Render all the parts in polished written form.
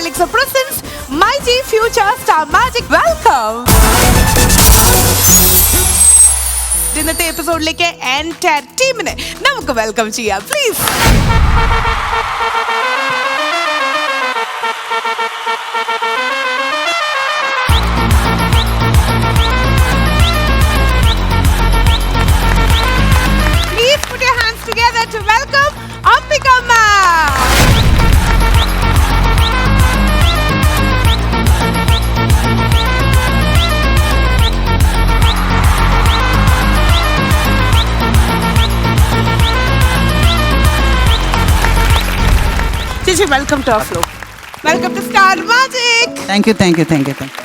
Elixir presents Mighty Future Star Magic. Welcome. ഇന്നത്തെ എപ്പിസോഡിലേക്ക് entire ടീമിനെ നമുക്ക് വെൽക്കം ചെയ്യാം please. Please put your hands together to welcome Ambika ma'am. ചേച്ചി welcome to our flow. Welcome to Star Magic. Thank you.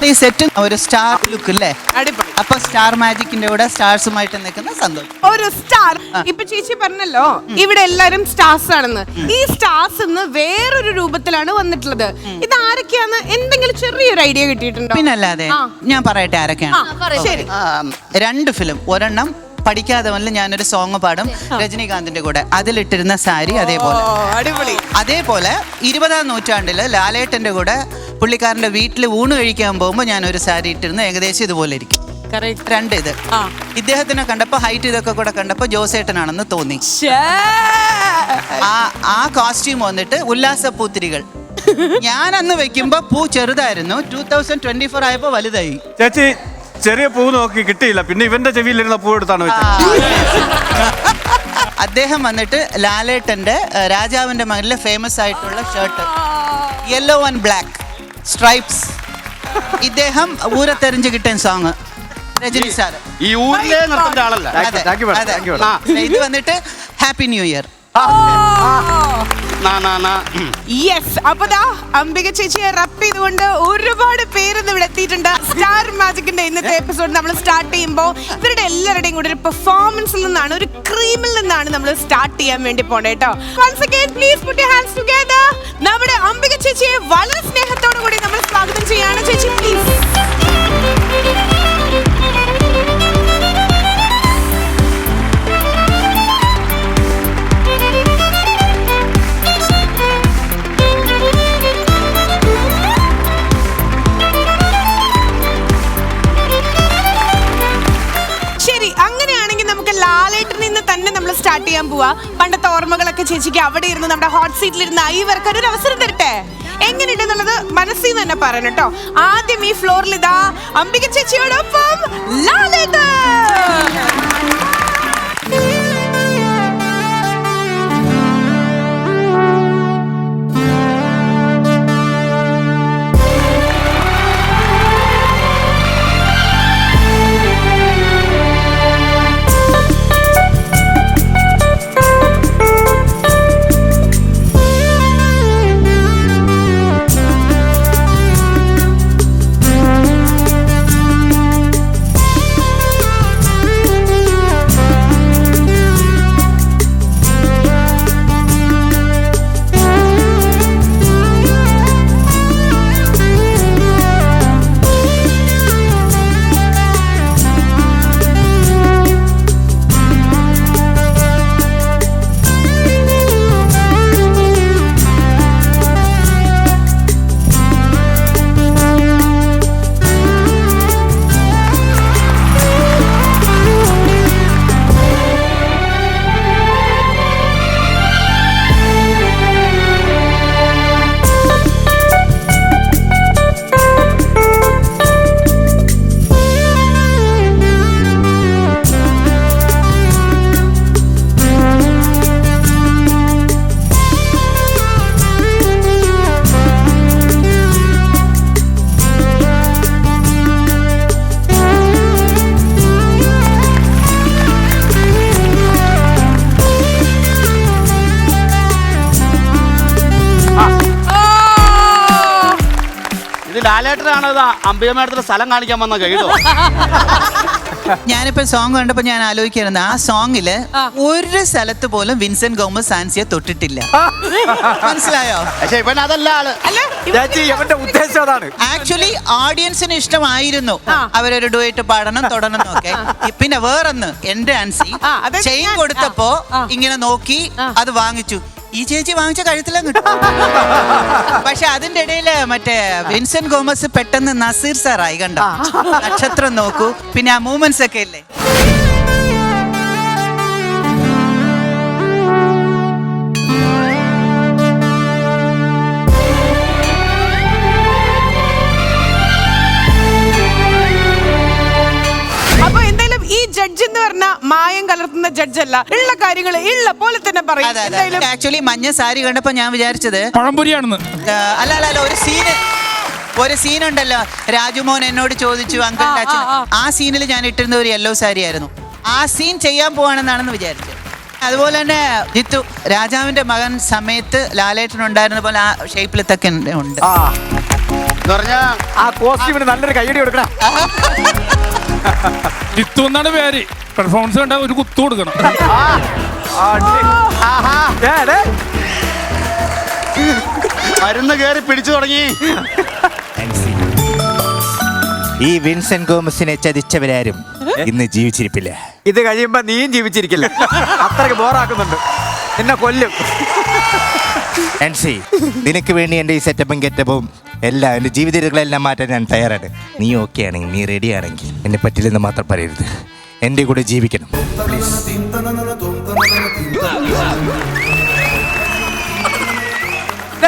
ഈ set ഒരു star look അല്ലേ? അടിപൊളി. അപ്പൊ സ്റ്റാർ മാജിക്കിന്റെ കൂടെ സ്റ്റാർസുമായിട്ട് നിൽക്കുന്ന സന്തോഷം. ഒരു സ്റ്റാർ. ഇപ്പൊ ചേച്ചി പറഞ്ഞല്ലോ ഇവിടെ എല്ലാരും സ്റ്റാർസ് ആണെന്ന്. ഈ സ്റ്റാർസ് ഇന്ന് വേറൊരു രൂപത്തിലാണ് വന്നിട്ടുള്ളത്. ഇത് ആരൊക്കെയാന്ന് എന്തെങ്കിലും ചെറിയൊരു ഐഡിയ കിട്ടിയിട്ടുണ്ടോ? പിന്നല്ലാതെ ഞാൻ പറയട്ടെ ആരൊക്കെയാണ്. ശരി. 2 ഫിലിം, ഒരെണ്ണം പഠിക്കാതെ വല്ല ഞാനൊരു സോങ് പാടും രജനീകാന്തിന്റെ കൂടെ, അതിലിട്ടിരുന്ന സാരി അതേപോലെ 20ാം നൂറ്റാണ്ടില് ലാലേട്ടന്റെ കൂടെ പുള്ളിക്കാരന്റെ വീട്ടിൽ ഊണ് കഴിക്കാൻ പോകുമ്പോൾ ഞാൻ ഒരു സാരി ഇട്ടിരുന്നു, ഏകദേശം ഇതുപോലെ ഇരിക്കും. 2 ഇത്. ഇദ്ദേഹത്തിനെ കണ്ടപ്പോ ഹൈറ്റ് ഇതൊക്കെ കൂടെ കണ്ടപ്പോ ജോസേട്ടനാണെന്ന് തോന്നി. ആ കോസ്റ്റ്യൂം വന്നിട്ട് ഉല്ലാസപ്പൂത്തിരികൾ. ഞാൻ അന്ന് വെക്കുമ്പോ പൂ ചെറുതായിരുന്നു, 2024 ആയപ്പോ വലുതായി. ചേച്ചി ചെറിയ പൂ നോക്കി കിട്ടിയില്ല, പിന്നെ ഇവന്റെ ചെവിയിലിരുന്ന പൂ എടുത്താണ് വെച്ചത്. അദ്ദേഹം വന്നിട്ട് ലാലേട്ടന്റെ രാജാവിന്റെ മകനിലെ ഫേമസ് ആയിട്ടുള്ള shirt yellow and black stripes. ഇദ്ദേഹം ഊരത്തെറിഞ്ഞ് കിട്ടിയ സോങ് രജനി സാർ. ഈ ഊരിലെ നിർത്തേണ്ട ആളല്ല. ഇത് വന്നിട്ട് ഹാപ്പി ന്യൂ ഇയർ. യെസ്. അപ്പൊ അംബിക ചേച്ചിയെ റപ്പ് ചെയ്തുകൊണ്ട് ഒരുപാട് പേരൊന്നും ഇവിടെ എത്തിയിട്ടുണ്ട്. സ്റ്റാർ മാജിക്കിന്റെ ഇന്നത്തെ എപ്പിസോഡ് നമ്മൾ സ്റ്റാർട്ട് ചെയ്യുമ്പോൾ ഇവരുടെ എല്ലാവരുടെയും കൂടെ ഒരു പെർഫോമൻസിൽ നിന്നാണ്, ഒരു ക്രീമിൽ നിന്നാണ് നമ്മൾ സ്റ്റാർട്ട് ചെയ്യാൻ വേണ്ടി പോണേ കേട്ടോ. Once again, please put your hands together. നമ്മുടെ അംബിക ചേച്ചിയെ വളരെ സ്നേഹത്തോടു കൂടി നമ്മൾ സ്വാഗതം ചെയ്യാണ്. ചേച്ചി പ്ലീസ്. സ്റ്റാർട്ട് ചെയ്യാൻ പോവാ. പണ്ടത്തെ ഓർമ്മകളൊക്കെ ചേച്ചിക്ക് അവിടെ ഇരുന്ന് നമ്മുടെ ഹോട്ട് സീറ്റിലിരുന്ന് ഇവർക്ക് ഒരു അവസരം തരട്ടെ. എങ്ങനെയുണ്ടെന്നുള്ളത് മനസ്സിൽ നിന്ന് തന്നെ പറയണം കേട്ടോ. ആദ്യം ഈ ഫ്ലോറിൽ ഇതാ അംബിക ചേച്ചിയോടൊപ്പം ലാലേട്ടൻ. ലാലേട്ടനാണ് അംബിക മേഡത്തിന്റെ സ്ഥലം കാണിക്കാൻ വന്ന കേട്ടോ. ഞാനിപ്പോ സോങ് കണ്ടപ്പോ ഞാൻ ആലോചിക്കായിരുന്നു, ആ സോങ്ങില് ഒരു സ്ഥലത്ത് പോലും വിൻസെന്റ് ഗോമസ് സാൻസിയെ തൊട്ടിട്ടില്ല. മനസ്സിലായോ? പക്ഷെ ഇവൻ അതല്ല ആള്. ഇവന്റെ ഉദ്ദേശം അതാണ്. ആക്ച്വലി ഓഡിയൻസിന് ഇഷ്ടമായിരുന്നു അവരൊരു ഡുവേറ്റ് പാടണം തൊടണം എന്നൊക്കെ. പിന്നെ വേറൊന്ന്, എന്റെ ആൻസി ചെയിൻ കൊടുത്തപ്പോ ഇങ്ങനെ നോക്കി അത് വാങ്ങിച്ചു. ഈ ചേച്ചി വാങ്ങിച്ച കഴുത്തിലും കിട്ടും. പക്ഷെ അതിന്റെ ഇടയിൽ മറ്റേ വിൻസെന്റ് ഗോമസ് പെട്ടെന്ന് നസീർ സാറായി കണ്ട നക്ഷത്രം നോക്കൂ. പിന്നെ ആ മൂവ്മെന്റ്സ് ഒക്കെ ഇല്ലേ. അപ്പൊ എന്തായാലും ഈ ജഡ്ജ് എന്ന് പറഞ്ഞ മായം കലർത്തുന്ന ജഡ്ജ് അല്ല, ഉള്ള കാര്യങ്ങൾ ഉള്ള പോലെ തന്നെ പറയും. ആക്ച്വലി മഞ്ഞ സാരി കണ്ടപ്പോ ഞാൻ വിചാരിച്ചത് പഴംപൊരിയാണെന്ന്. അല്ല ഒരു സീനുണ്ടല്ലോ, രാജുമോൻ എന്നോട് ചോദിച്ചു അങ്കിളിന്റെ അച്ഛൻ. ആ സീനിൽ ഞാൻ ഇട്ടിരുന്ന ഒരു യെല്ലോ സാരി ആയിരുന്നു. ആ സീൻ ചെയ്യാൻ പോവാണെന്നാണെന്ന് വിചാരിച്ചത്. അതുപോലെ തന്നെ ജിത്തു രാജാവിന്റെ മകൻ സമയത്ത് ലാലേട്ടനുണ്ടായിരുന്ന പോലെ ആ ഷേപ്പിലത്തൊക്കെ ഉണ്ട്. ആ കോസ്റ്റ്യൂമിന് നല്ലൊരു കൈയടി കൊടുക്കണം. ജിത്തു എന്നാണ് പേര്. പെർഫോമൻസ് കണ്ട ഒരു കുത്തു കൊടുക്കണം. മരുന്ന് കയറി പിടിച്ചു തുടങ്ങി. ഈ വിൻസെന്റ് ഗോമസിനെ ചതിച്ചവരാരും ഇന്ന് ജീവിച്ചിരിപ്പില്ല. ഇത് കഴിയുമ്പോ നീയും ജീവിച്ചിരിക്കില്ല. അത്രക്ക് ബോറാക്കുന്നുണ്ട്. നിന്നെ കൊല്ലും. ആൻസി, നിനക്ക് വേണ്ടി എൻ്റെ ഈ സെറ്റപ്പും ഗെറ്റപ്പും എല്ലാം എൻ്റെ ജീവിതങ്ങളെല്ലാം മാറ്റാൻ ഞാൻ തയ്യാറാണ്. നീ ഓക്കെ ആണെങ്കിൽ, നീ റെഡി ആണെങ്കിൽ എന്നെ പറ്റില്ലെന്ന് മാത്രം പറയരുത്. എൻ്റെ കൂടെ ജീവിക്കണം പ്ലീസ്.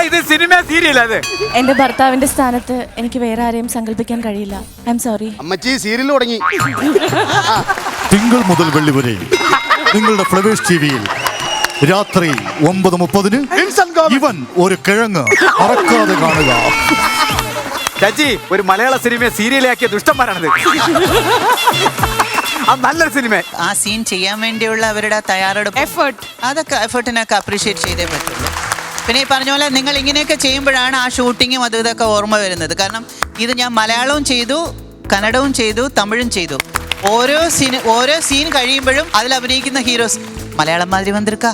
ഇത് സിനിമ സീരിയൽ. അത് എന്റെ ഭർത്താവിന്റെ സ്ഥാനത്ത് എനിക്ക് വേറെ ആരെയും സങ്കല്പിക്കാൻ കഴിയില്ല. I am sorry. അമ്മച്ചി സീരിയൽ തുടങ്ങി. തിങ്കൾ മുതൽ വെള്ളി വരെ നിങ്ങളുടെ ഫ്ലവേഴ്സ് ടിവിയിൽ രാത്രി 9:30 ഇവൻ ഒരു കിഴങ്ങ് മറക്കാതെ കാണുക. ചച്ചി, ഒരു മലയാള സിനിമയെ സീരിയലാക്കിയ ദുഷ്ടന്മാരാണത്. നല്ലൊരു സിനിമ. ആ സീൻ ചെയ്യാൻ വേണ്ടിയുള്ള അവരുടെ തയ്യാറെടുപ്പ്, എഫേർട്ടിനൊക്കെ അപ്രീഷിയേറ്റ് ചെയ്തേ പറ്റുള്ളൂ. പിന്നെ ഈ പറഞ്ഞ പോലെ നിങ്ങൾ ഇങ്ങനെയൊക്കെ ചെയ്യുമ്പോഴാണ് ആ ഷൂട്ടിങ്ങും ഇതൊക്കെ ഓർമ്മ വരുന്നത്. കാരണം ഇത് ഞാൻ മലയാളവും ചെയ്തു, കന്നഡവും ചെയ്തു, തമിഴും ചെയ്തു. ഓരോ സീൻ കഴിയുമ്പോഴും അതിൽ അഭിനയിക്കുന്ന ഹീറോസ് മലയാളം മാതിരി വന്നിരിക്ക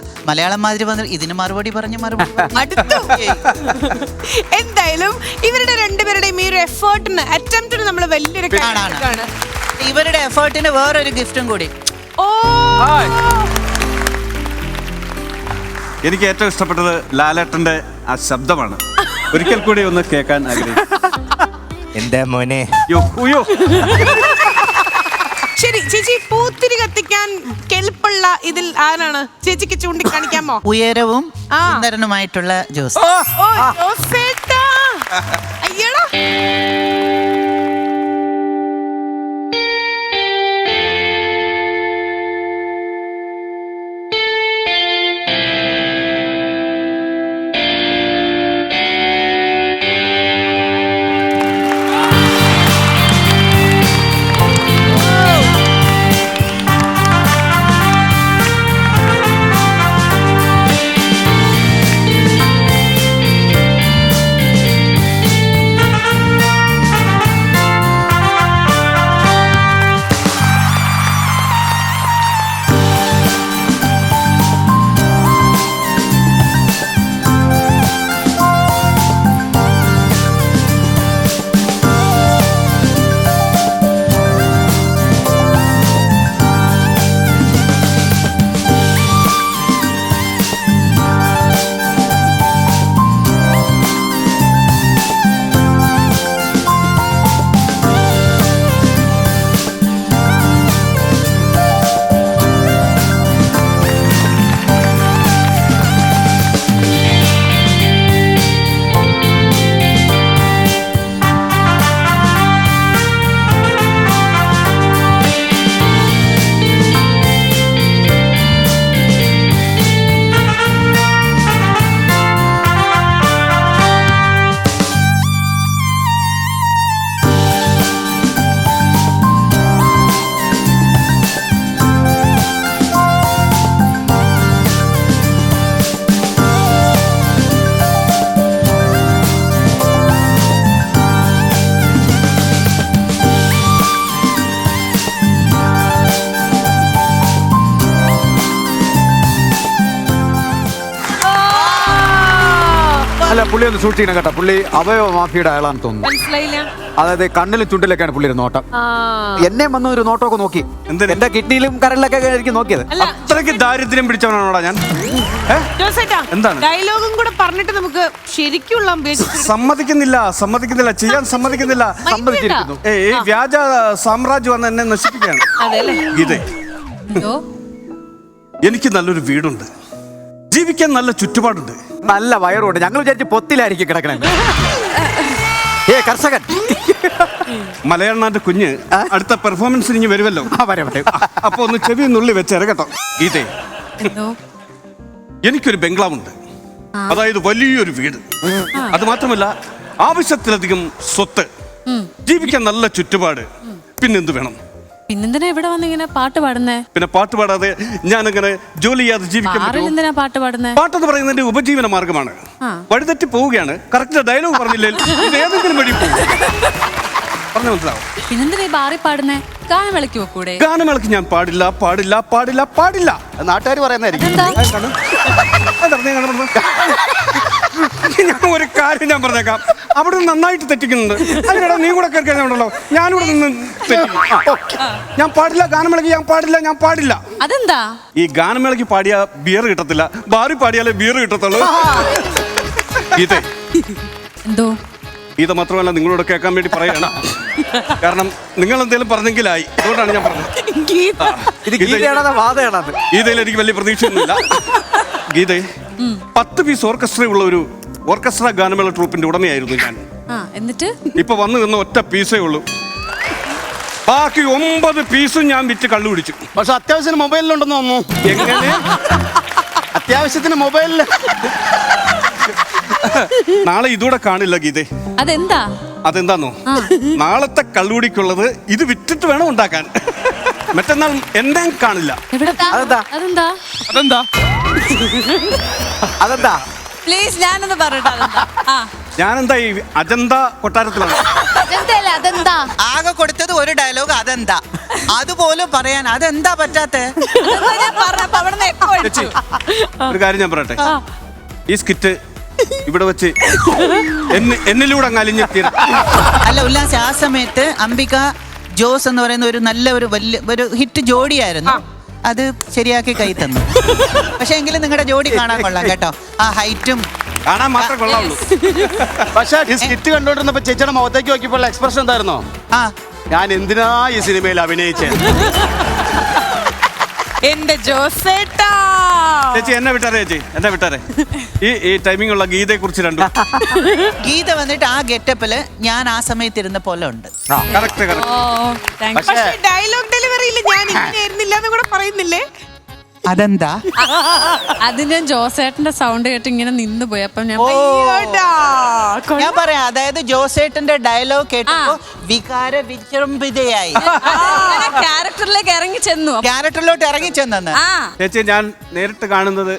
ഇതിന് മറുപടി അടുത്തു. എന്തായാലും ഇവരുടെ രണ്ടുപേരുടെയും ഈ ഒരു എഫേർട്ടിന് അറ്റംപ്റ്റിന് നമ്മൾ വലിയൊരു കാണാണ്. ഇവരുടെ എഫേർട്ടിന് വേറൊരു ഗിഫ്റ്റും കൂടി. എനിക്ക് ഏറ്റവും ഇഷ്ടപ്പെട്ടത് ലാലേട്ടന്റെ ആ ശബ്ദമാണ്. ഒരിക്കൽ കൂടി ഒന്ന് കേൾക്കാൻ ആഗ്രഹിക്കുന്നു. എന്താ മോനെ? ശരി ചേച്ചി, പൂത്തിരി കത്തിക്കാൻ കെൽപ്പുള്ള ഇതിൽ ആരാണ് ചേച്ചിക്ക് ചൂണ്ടിക്കാണിക്കാമോ? ഉയരവും സുന്ദരനുമായിട്ടുള്ള ജോസ്. അയ്യടാ. അല്ല പുള്ളി ഒന്ന് സൂക്ഷിക്കണം കേട്ടോ. പുള്ളി അവയവ മാഫിയുടെ അയാളാന്ന് തോന്നുന്നു. മനസ്സിലായില്ല. അതായത് കണ്ണിലും ചുണ്ടിലൊക്കെയാണ് പുള്ളിയുടെ നോട്ടം. എന്നെ വന്ന ഒരു നോട്ടമൊക്കെ നോക്കി. എന്തിന്? എന്റെ കിഡ്നിയിലും കരളിലൊക്കെ ആയിരിക്കും നോക്കിയത്. അല്ല അത്രയ്ക്ക് ദാരിദ്ര്യം പിടിച്ചവനാണോടാ ഞാൻ? ജോസേട്ടാ, എന്താണ്? ഡയലോഗും കൂടെ പറഞ്ഞിട്ട് നമുക്ക് ശരിക്കുള്ള സമ്മതിക്കുന്നില്ല, ചെയ്യാൻ സമ്മതിക്കുന്നില്ല. സമ്മതിച്ചിരിക്കുന്നു. ഈ വ്യാജ സാമ്രാജ്യം വന്ന് എന്നെ നശിപ്പിക്കുകയാണ്. ഗീതേ, എനിക്ക് നല്ലൊരു വീടുണ്ട്, ജീവിക്കാൻ നല്ല ചുറ്റുപാടുണ്ട്, നല്ല വയറുണ്ട്. ഞങ്ങൾ വിചാരിച്ച് പൊത്തിലായിരിക്കും കിടക്കണേ. കർഷകൻ മലയാളനാന്റെ കുഞ്ഞ് അടുത്ത പെർഫോമൻസിന് ഇനി വരുമല്ലോ. അപ്പൊ ഒന്ന് ചെവി നുള്ളി വെച്ചേര കേട്ടോ. ഗീതേ, എനിക്കൊരു ബംഗ്ലാവുണ്ട്, അതായത് വലിയൊരു വീട്. അത് മാത്രമല്ല ആവശ്യത്തിലധികം സ്വത്ത്, ജീവിക്കാൻ നല്ല ചുറ്റുപാട്. പിന്നെന്ത് വേണം? പിന്നെന്തിനാ ഇവിടെ വന്നിങ്ങനെ പാട്ട് പാടുന്നേ? പിന്നെ പാട്ട് പാടാതെ ഞാനങ്ങനെ ജോലി ചെയ്യാതെ ജീവിക്കാൻ പറ്റുമോ? എന്തിനാ പാട്ട് പാടുന്നേ? പാട്ടെന്ന് പറയുന്നതിന്റെ ഉപജീവന മാർഗമാണ്. വഴിതെറ്റി പോവുകയാണ്. കറക്റ്റ് ഡയലോഗ് പറഞ്ഞില്ലേ, ഇത് ഏതെങ്കിലും വഴി പോകും. പറഞ്ഞു മനസ്സിലാവും. പിന്നെന്തിനാ ബാറി പാടുന്നേ? ഗാനമേളയ്ക്ക് വെക്കൂടെ? ഗാനമേളക്ക് ഞാൻ പാടില്ല. നാട്ടുകാർ പറയുന്നതായിരിക്കും. ഞാൻ ഒരു കാര്യം ഞാൻ പറഞ്ഞേക്കാം, അവിടെ നന്നായിട്ട് തെറ്റിക്കുന്നുണ്ട്. അതിനിടെ നീ കൂടെ കയറി കഴിഞ്ഞുണ്ടല്ലോ, ഞാനിവിടെ നിന്ന് ഞാൻ പാടില്ല, ഗാനമേളക്ക് ഞാൻ പാടില്ല. അതെന്താ? ഈ ഗാനമേളക്ക് പാടിയ ബിയർ കിട്ടത്തില്ല, ബാറി പാടിയാലേ ബിയർ കിട്ടത്തുള്ളൂ. ഗീതേ, എന്തോ? ഗീത മാത്രമല്ല, നിങ്ങളോട് കേൾക്കാൻ വേണ്ടി പറയണം. കാരണം നിങ്ങൾ എന്തെങ്കിലും പറഞ്ഞെങ്കിലായി, അതുകൊണ്ടാണ് ഞാൻ പറഞ്ഞത്. ഗീതയിൽ എനിക്ക് വലിയ പ്രതീക്ഷയൊന്നുമില്ല. ഗീതേ, 10 പീസ് ഓർക്കസ്ട്ര ഉള്ള ഒരു ഓർക്കസ്ട്ര ഗാനമേള ട്രൂപ്പിന്റെ ഉടമയായിരുന്നു ഞാൻ. എന്നിട്ട് ഇപ്പൊ വന്നു നിന്ന ഒറ്റ പീസേ ഉള്ളൂ. ബാക്കി 9 പീസും ഞാൻ വിറ്റ് കള്ളു പിടിച്ചു. പക്ഷെ അത്യാവശ്യത്തിന് മൊബൈലിലുണ്ടെന്ന് തോന്നുന്നു. എങ്ങനെ? അത്യാവശ്യത്തിന് മൊബൈലില്. നാളെ ഇതൂടെ കാണില്ല ഗീതേ. അതെന്താന്നോ? നാളത്തെ കള്ളുപിടിക്കുള്ളത് ഇത് വിറ്റിട്ട് വേണം ഉണ്ടാക്കാൻ. മറ്റന്നാൾ എന്നെ കാണില്ല. അതെന്താ? പ്ലീസ് ഞാനൊന്ന് പറയട്ടെ. ഞാനെന്താ ഈ അജന്ത കൊട്ടാരത്തിലാണ്. ആകെ കൊടുത്തത് ഒരു ഡയലോഗ്, അതെന്താ? അതുപോലും പറയാൻ അതെന്താ പറ്റാത്ത? ഒരു കാര്യം ഞാൻ പറയട്ടെ, ഈ സ്കിറ്റ് ഇവിടെ വെച്ച് എന്നിലൂടെ അങ്ങ് അലിഞ്ഞെത്തിയ. അല്ല ഉല്ലാസ്, ആ സമയത്ത് അംബിക ജോസ് എന്ന് പറയുന്ന ഒരു നല്ല ഒരു ഹിറ്റ് ജോഡിയായിരുന്നു. അത് ശരിയാക്കി കൈ തന്നു. പക്ഷെ എങ്കിലും നിങ്ങളുടെ ജോഡി കാണാൻ കൊള്ളാം കേട്ടോ. ആ ഹൈറ്റും കാണാൻ മാത്രമേ കൊള്ളാവുള്ളൂ. പക്ഷെ ഈ സ്കിറ്റ് കണ്ടോണ്ടിരുന്നപ്പോ ചേച്ചിയുടെ മുഖത്തേക്ക് നോക്കിയപ്പോൾ എക്സ്പ്രഷൻ എന്തായിരുന്നോ? ഞാൻ എന്തിനാ ഈ സിനിമയിൽ അഭിനയിച്ചേ? എന്റെ ജോസേട്ടാ ചേച്ചി എന്നെ വിട്ടാരെ. ഈ ടൈമിംഗ് ഉള്ള ഗീതയെ കുറിച്ച് രണ്ടും. ഗീത വന്നിട്ട് ആ ഗെറ്റപ്പില് ഞാൻ ആ സമയത്ത് ഇരുന്ന പോലെ ഉണ്ട്. പക്ഷേ ഡയലോഗ് ഡെലിവറിയിൽ ഞാൻ ഇങ്ങനെ ആയിരുന്നില്ല എന്ന് കൂടെ പറയുന്നില്ലേ? അതെന്താ? അതിന് ജോസേട്ടന്റെ സൗണ്ട് കേട്ട് ഇങ്ങനെ നിന്ന് പോയി. അപ്പൊ ഞാൻ പറയാം, അതായത് ജോസേട്ടന്റെ ഡയലോഗ് കേട്ടപ്പോ വികാര വിജൃംഭിതയായി ക്യാരക്ടറിലോട്ട് ഇറങ്ങി ചെന്നു. ചേച്ചി, ഞാൻ നേരിട്ട് കാണുന്നത്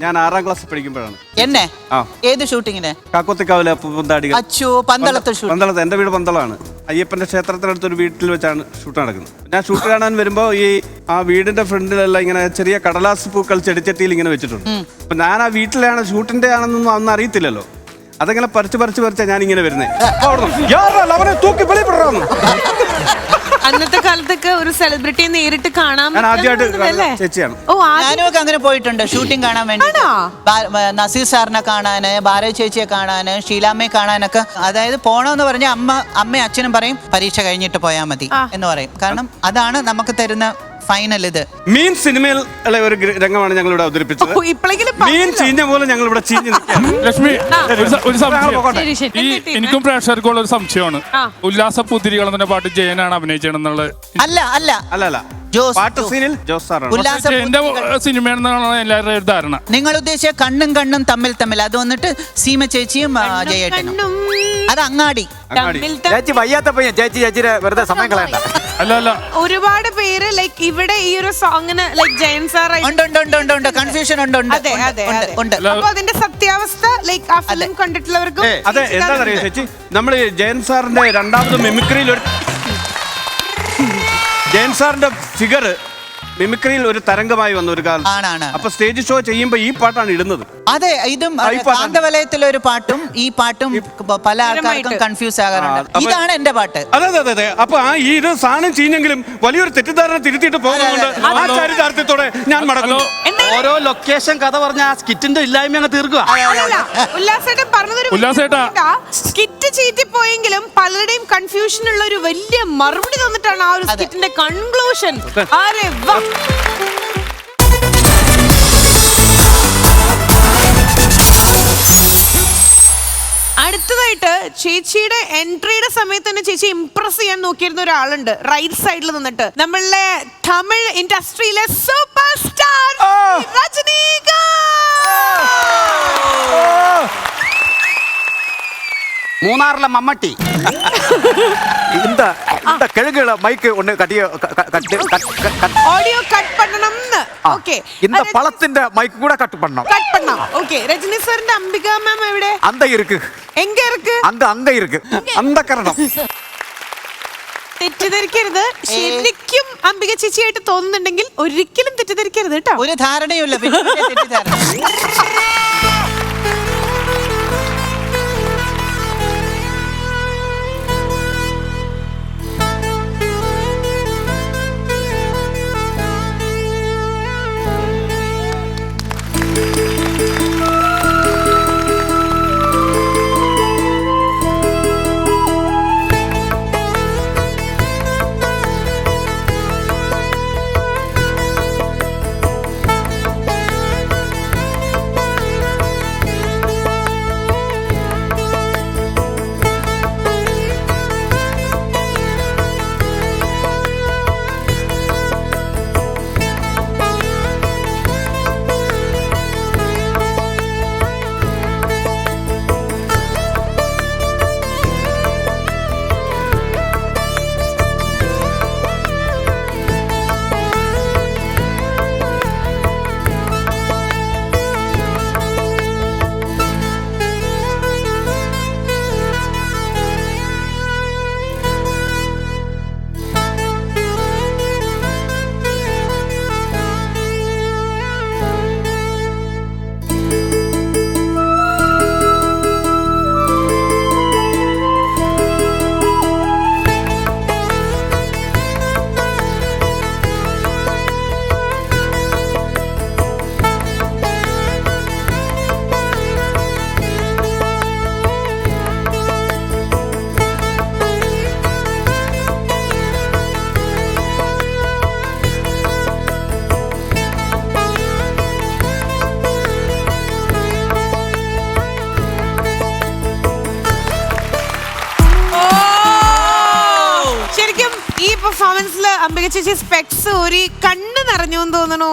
ഞാൻ 6ാം ക്ലാസ്സിൽ പഠിക്കുമ്പോഴാണ്. എന്നെ ഏത് ഷൂട്ടിങ്ങിന്? കാക്കോത്തിക്കാവിലെ അപ്പൂപ്പന്താടി. അച്ചോ, പന്തളത്ത്. എന്റെ വീട് പന്തളാണ്. അയ്യപ്പന്റെ ക്ഷേത്രത്തിനടുത്തൊരു വീട്ടിൽ വെച്ചാണ് ഷൂട്ട് നടക്കുന്നത്. ഞാൻ ഷൂട്ട് കാണാൻ വരുമ്പോ ആ വീടിന്റെ ഫ്രണ്ടിലെല്ലാം ഇങ്ങനെ ചെറിയ കടലാസ് പൂക്കൾ ചെടിച്ചട്ടിയിൽ ഇങ്ങനെ വെച്ചിട്ടുണ്ട്. അപ്പൊ ഞാൻ ആ വീട്ടിലാണ് ഷൂട്ടിന്റെ ആണെന്നൊന്നും അന്ന് അറിയത്തില്ലല്ലോ. അതങ്ങനെ പറിച്ച് ഞാൻ ഇങ്ങനെ വരുന്നേ. അന്നത്തെ കാലത്തൊക്കെ ഒരു സെലിബ്രിറ്റിയെ നേരിട്ട് കാണാൻ ചേച്ചിയാണ്. ഞാനൊക്കെ അങ്ങനെ പോയിട്ടുണ്ട് ഷൂട്ടിംഗ് കാണാൻ വേണ്ടി. നസീർ സാറിനെ കാണാന്, ഭാരതി ചേച്ചിയെ കാണാന്, ഷീലാമ്മയെ കാണാനൊക്കെ. അതായത് പോണോന്ന് പറഞ്ഞ അമ്മയും അച്ഛനും പറയും പരീക്ഷ കഴിഞ്ഞിട്ട് പോയാൽ മതി എന്ന് പറയും. കാരണം അതാണ് നമുക്ക് തരുന്ന ഫൈനൽ. ഇത് മീൻ സിനിമയിൽ ഒരു രംഗമാണ് ഞങ്ങൾ ഇവിടെ അവതരിപ്പിച്ചത്. മീൻ ചീഞ്ഞ പോലെ ഞങ്ങൾ ഇവിടെ ചീഞ്ഞു നിൽക്കുകയാണ്. ലക്ഷ്മി, ഒരു സംശയം. എനിക്കും പ്രേക്ഷകർക്കുള്ള ഒരു സംശയമാണ്. ഉല്ലാസ പുത്തിരികൾ എന്ന പാട്ട് ജയനാണ് അഭിനയിച്ചതെന്നുള്ളത്. അല്ല പാട്ട് സീനിൽ ജോസ് സാറാണ്. എന്റെ സിനിമയാണെന്നാണ് എല്ലാവരുടെയും ഒരു ധാരണ. നിങ്ങൾ ഉദ്ദേശിച്ച കണ്ണും കണ്ണും തമ്മിൽ അത് വന്നിട്ട് സീമ ചേച്ചിയും ജയേട്ടനും. അത് അങ്ങാടി. ചേച്ചി വയ്യാത്തപ്പോ ചേച്ചിയുടെ വെറുതെ സമയം കളയണ്ട. അല്ല ഒരുപാട് പേര് ലൈക്ക് ഇവിടെ ഈ ഒരു സോങ്ങിന് ലൈക്ക് ജയൻ സാർ കൺഫ്യൂഷൻ ഉണ്ട്. അപ്പൊ അതിന്റെ സത്യാവസ്ഥ ലൈക്ക് ആ ഫിലിം കണ്ടിട്ടുള്ളവർക്കും. അതെ, എന്താണെന്നറിയോ ചേച്ചി, നമ്മൾ ജയൻ സാറിന്റെ രണ്ടാമത് മിമിക്രിയിൽ ജയൻ സാറിന്റെ ഫിഗർ മിമിക്രിയിൽ ഒരു തരംഗമായി വന്ന ഒരു കാലം. ആണ്. അപ്പൊ സ്റ്റേജ് ഷോ ചെയ്യുമ്പോ ഈ പാട്ടാണ് ഇടുന്നത്. അതെ, ഇതും കാന്തവലയത്തിലെ ഒരു പാട്ടും ഈ പാട്ടും പല ആൾക്കാർക്കും കൺഫ്യൂസ് ആകാറുണ്ട്. ഇതാണ് എന്റെ പാട്ട്. അതെ. അപ്പൊ ഈ ഇത് സാധനം ചീഞ്ഞെങ്കിലും വലിയൊരു തെറ്റിദ്ധാരണ തിരുത്തിയിട്ട് പോകുന്നുണ്ട്. ആ ചാരിതാർത്ഥ്യത്തോടെ ഞാൻ മടങ്ങുന്നു. ഓരോ ലൊക്കേഷൻ കഥ പറഞ്ഞ ആ സ്കിറ്റിന്റെ ഇല്ലായ്മ അങ്ങ് തീർക്കുക. ഉല്ലാസേട്ടൻ പറഞ്ഞതൊരു സ്കിറ്റ് ചീറ്റിപ്പോയെങ്കിലും പലരുടെയും കൺഫ്യൂഷൻ ഉള്ള ഒരു വലിയ മറുപടി തന്നിട്ടാണ് ആ ഒരു സ്കിറ്റിന്റെ കൺക്ലൂഷൻ. അരെ വാ. അടുത്തതായിട്ട് ചേച്ചിയുടെ എൻട്രിയുടെ സമയത്ത് തന്നെ ചേച്ചി ഇംപ്രസ് ചെയ്യാൻ നോക്കിയിരുന്ന ഒരാളുണ്ട് റൈറ്റ് സൈഡിൽ നിന്നിട്ട്. നമ്മളുടെ തമിഴ് ഇൻഡസ്ട്രിയിലെ സൂപ്പർ സ്റ്റാർ രജനീകാന്ത്. മൂന്നാറിലെ മമ്മട്ടി. இந்த கிழங்குல மைக்கு ஒண்ணு கட்டிய ഓഡിയോ കട്ട് പണ്ണണം. ഓക്കേ, இந்த பழത്തിന്റെ மைக்கு கூட கட் பண்ணணும். കട്ട് പണ്ണണം. ഓക്കേ, രജനി സാറിന്റെ അംബിക മാം എവിടെ? அந்த இருக்கு. എങ്ക ഇருக்கு? அங்க இருக்கு. അന്ധകരണം. തെറ്റിദ്ധരിക്കരുത്. ശരിക്കും അംബിക ചേച്ചിയായിട്ട് തോന്നുന്നുണ്ടെങ്കിൽ ഒരിക്കലും തെറ്റിദ്ധരിക്കരുത് കേട്ടോ. ഒരു ധാരണയുമില്ല, പിന്നെ തെറ്റിദ്ധാരണ. പെർഫോമൻസിൽ അംബിക ചേച്ചി സ്പെക്സ് ഒരു കണ്ണ് നിറഞ്ഞു എന്ന് തോന്നണു.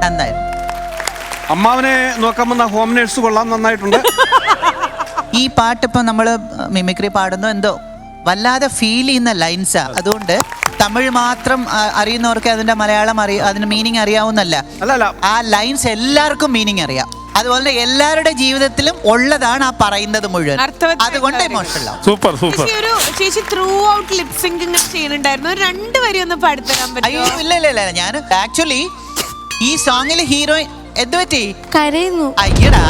നന്നായിരുന്നു. അമ്മാവനെ നോക്കാൻ വന്ന ഹോം നേഴ്സ് കൊള്ളാൻ നന്നായിട്ടുണ്ട്. ഈ പാട്ട് ഇപ്പൊ നമ്മള് മിമിക്രി പാടുന്നു എന്തോ വല്ലാതെ ഫീൽ ചെയ്യുന്ന ലൈൻസാ. അതുകൊണ്ട് തമിഴ് മാത്രം അറിയുന്നവർക്ക് അതിന്റെ മലയാളം അതിന് മീനിങ് അറിയാവുന്നല്ല. ആ ലൈൻസ് എല്ലാവർക്കും മീനിങ് അറിയാം. അതുപോലെ എല്ലാവരുടെ ജീവിതത്തിലും ഉള്ളതാണ് ആ പറയുന്നത് മുഴുവൻ. അതുകൊണ്ട് ഇമോഷണൽ ആവും. Super super. ചേച്ചി ത്രൂ ഔട്ട് ലിപ് സിങ്കിങ് ചെയ്യുന്നുണ്ടായിരുന്നു. രണ്ട് വരി ഒന്ന് പാടിത്തരാൻ പറ്റുമോ? അയ്യോ ഇല്ല ഞാൻ ആക്ച്വലി ഈ സോങ്ങിൽ ഹീറോയിൻ എന്ത് പറ്റി? കരയുന്നു. അയ്യടാ,